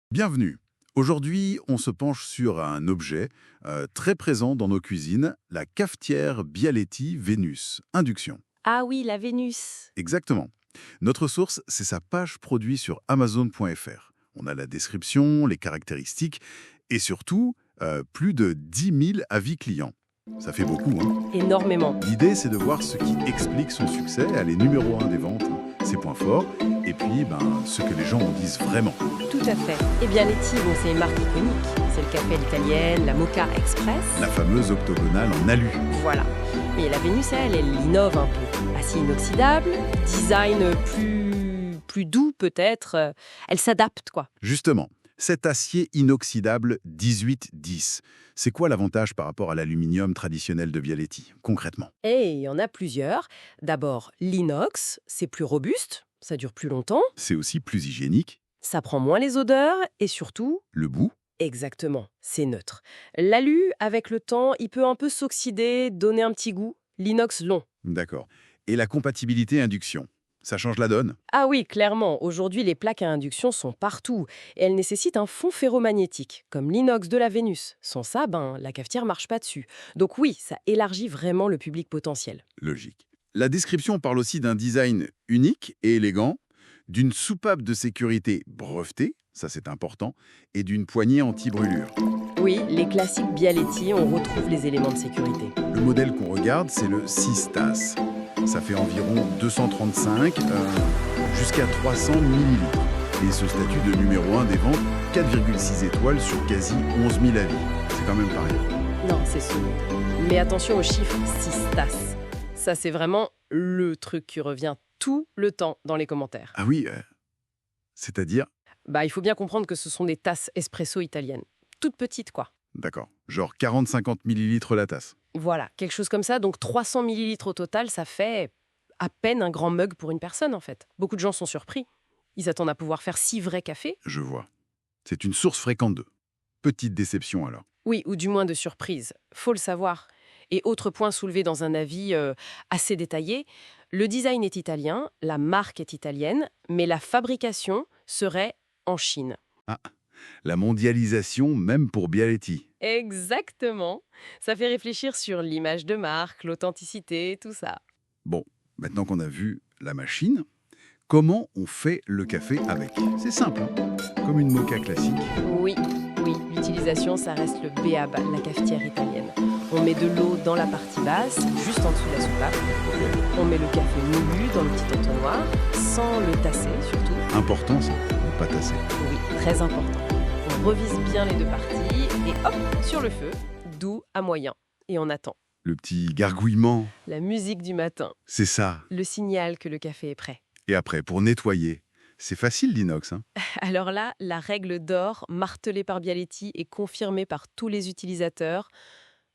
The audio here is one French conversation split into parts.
Bienvenue. Aujourd'hui, on se penche sur un objet très présent dans nos cuisines, la cafetière Bialetti Vénus. Induction. Ah oui, la Vénus. Exactement. Notre source, c'est sa page produit sur Amazon.fr. On a la description, les caractéristiques et surtout, plus de 10 000 avis clients. Ça fait beaucoup, hein? Énormément. L'idée, c'est de voir ce qui explique son succès, les numéros 1 des ventes, ses points forts, et puis ce que les gens en disent vraiment. Tout à fait. Et Bialetti, bon, c'est une marque iconique. C'est le café à l'italienne, la Mocha Express. La fameuse octogonale en alu. Voilà. Mais la Vénus, elle innove un peu. Acier inoxydable, design plus doux peut-être. Elle s'adapte, quoi. Justement, cet acier inoxydable 1810, c'est quoi l'avantage par rapport à l'aluminium traditionnel de Bialetti, concrètement? Et il y en a plusieurs. D'abord, l'inox, c'est plus robuste, ça dure plus longtemps, C'est aussi plus hygiénique, ça prend moins les odeurs et surtout, le bout. exactement, c'est neutre. L'alu, avec le temps, il peut un peu s'oxyder, donner un petit goût. L'inox, long. D'accord. Et la compatibilité induction, ça change la donne? Ah oui, clairement, aujourd'hui les plaques à induction sont partout et elles nécessitent un fond ferromagnétique, comme l'inox de la Vénus. Sans ça, la cafetière marche pas dessus. Donc oui, ça élargit vraiment le public potentiel. Logique. La description parle aussi d'un design unique et élégant, d'une soupape de sécurité brevetée, ça c'est important, et d'une poignée anti-brûlure. Oui, les classiques Bialetti, on retrouve les éléments de sécurité. Le modèle qu'on regarde, c'est le 6 tasses. Ça fait environ 235 jusqu'à 300 millilitres. Et ce statut de numéro 1 des ventes, 4,6 étoiles sur quasi 11 000 avis. C'est quand même pas rien. Non, c'est solide. Mais attention au chiffre 6 tasses. Ça, c'est vraiment le truc qui revient tout le temps dans les commentaires. Ah oui, c'est-à-dire? Il faut bien comprendre que ce sont des tasses espresso italiennes. Toutes petites, quoi. D'accord, genre 40-50 millilitres la tasse. Voilà, quelque chose comme ça. Donc 300 millilitres au total, ça fait à peine un grand mug pour une personne, en fait. Beaucoup de gens sont surpris. Ils attendent à pouvoir faire 6 vrais cafés. Je vois. C'est une source fréquente de. Petite déception alors. Oui, ou du moins de surprise. Faut le savoir. Et autre point soulevé dans un avis assez détaillé, le design est italien, la marque est italienne, mais la fabrication serait en Chine. Ah, la mondialisation même pour Bialetti. Exactement. Ça fait réfléchir sur l'image de marque, l'authenticité, tout ça. Bon, maintenant qu'on a vu la machine, comment on fait le café avec? C'est simple, hein, comme une moka classique. Oui, l'utilisation, ça reste le béaba, la cafetière italienne. On met de l'eau dans la partie basse, juste en dessous de la soupape. On met le café moulu dans le petit entonnoir, sans le tasser surtout. Important ça, ne pas tasser. Oui, très important. On revise bien les deux parties et hop, sur le feu, doux à moyen. Et on attend. Le petit gargouillement, La musique du matin, c'est ça. le signal que le café est prêt. Et après, pour nettoyer, c'est facile l'inox, hein? Alors là, la règle d'or, martelée par Bialetti et confirmée par tous les utilisateurs,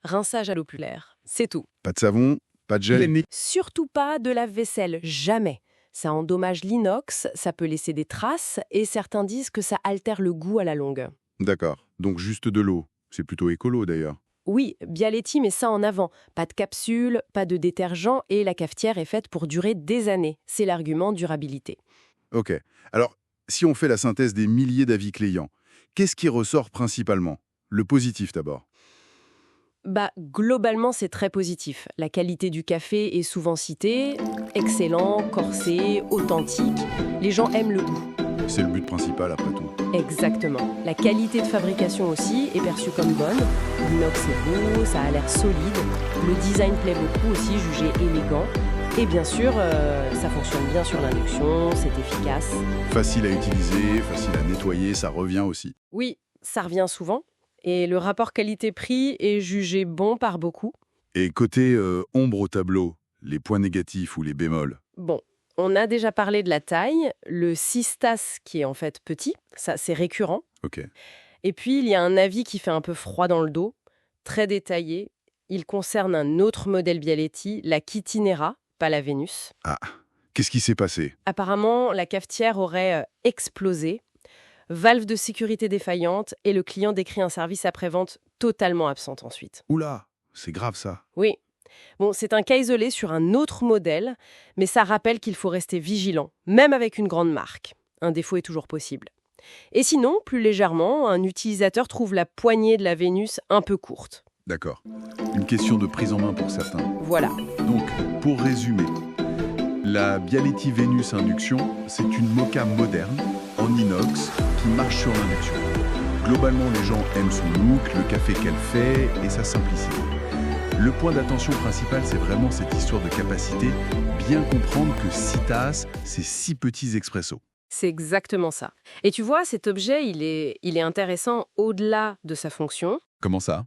rinçage à l'eau claire. C'est tout. Pas de savon, pas de gel. Surtout pas de lave-vaisselle, jamais. Ça endommage l'inox, ça peut laisser des traces et certains disent que ça altère le goût à la longue. D'accord, donc juste de l'eau. C'est plutôt écolo d'ailleurs. Oui, Bialetti met ça en avant. Pas de capsule, pas de détergent et la cafetière est faite pour durer des années. C'est l'argument durabilité. Ok. Alors, si on fait la synthèse des milliers d'avis clients, qu'est-ce qui ressort principalement? Le positif d'abord. Globalement, c'est très positif. La qualité du café est souvent citée. Excellent, corsé, authentique. Les gens aiment le goût. C'est le but principal après tout. Exactement. La qualité de fabrication aussi est perçue comme bonne. L'inox est beau, ça a l'air solide. Le design plaît beaucoup aussi, jugé élégant. Et bien sûr, ça fonctionne bien sur l'induction, c'est efficace. Facile à utiliser, facile à nettoyer, ça revient aussi. Oui, ça revient souvent. Et le rapport qualité-prix est jugé bon par beaucoup. Et côté ombre au tableau, les points négatifs ou les bémols? Bon, on a déjà parlé de la taille, le 6 tasses qui est en fait petit, ça c'est récurrent. Ok. Et puis il y a un avis qui fait un peu froid dans le dos, très détaillé. Il concerne un autre modèle Bialetti, la Kitinera, pas la Vénus. Ah, qu'est-ce qui s'est passé? Apparemment, la cafetière aurait explosé. Valve de sécurité défaillante et le client décrit un service après-vente totalement absent ensuite. Oula, c'est grave ça. Oui. Bon, c'est un cas isolé sur un autre modèle, mais ça rappelle qu'il faut rester vigilant, même avec une grande marque. Un défaut est toujours possible. Et sinon, plus légèrement, un utilisateur trouve la poignée de la Vénus un peu courte. D'accord. Une question de prise en main pour certains. Voilà. Donc, pour résumer, la Bialetti Vénus Induction, c'est une moka moderne, en inox, qui marche sur l'induction. Globalement, les gens aiment son look, le café qu'elle fait et sa simplicité. Le point d'attention principal, c'est vraiment cette histoire de capacité, bien comprendre que 6 tasses, c'est 6 petits expressos. C'est exactement ça. Et tu vois, cet objet, il est intéressant au-delà de sa fonction. Comment ça?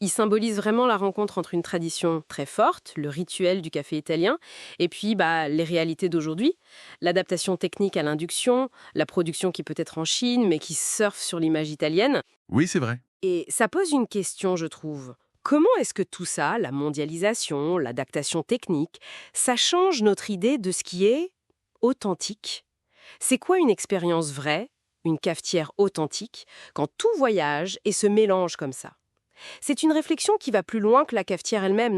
Il symbolise vraiment la rencontre entre une tradition très forte, le rituel du café italien, et puis les réalités d'aujourd'hui, l'adaptation technique à l'induction, la production qui peut être en Chine, mais qui surfe sur l'image italienne. Oui, c'est vrai. Et ça pose une question, je trouve. Comment est-ce que tout ça, la mondialisation, l'adaptation technique, ça change notre idée de ce qui est authentique? C'est quoi une expérience vraie, une cafetière authentique, quand tout voyage et se mélange comme ça? C'est une réflexion qui va plus loin que la cafetière elle-même.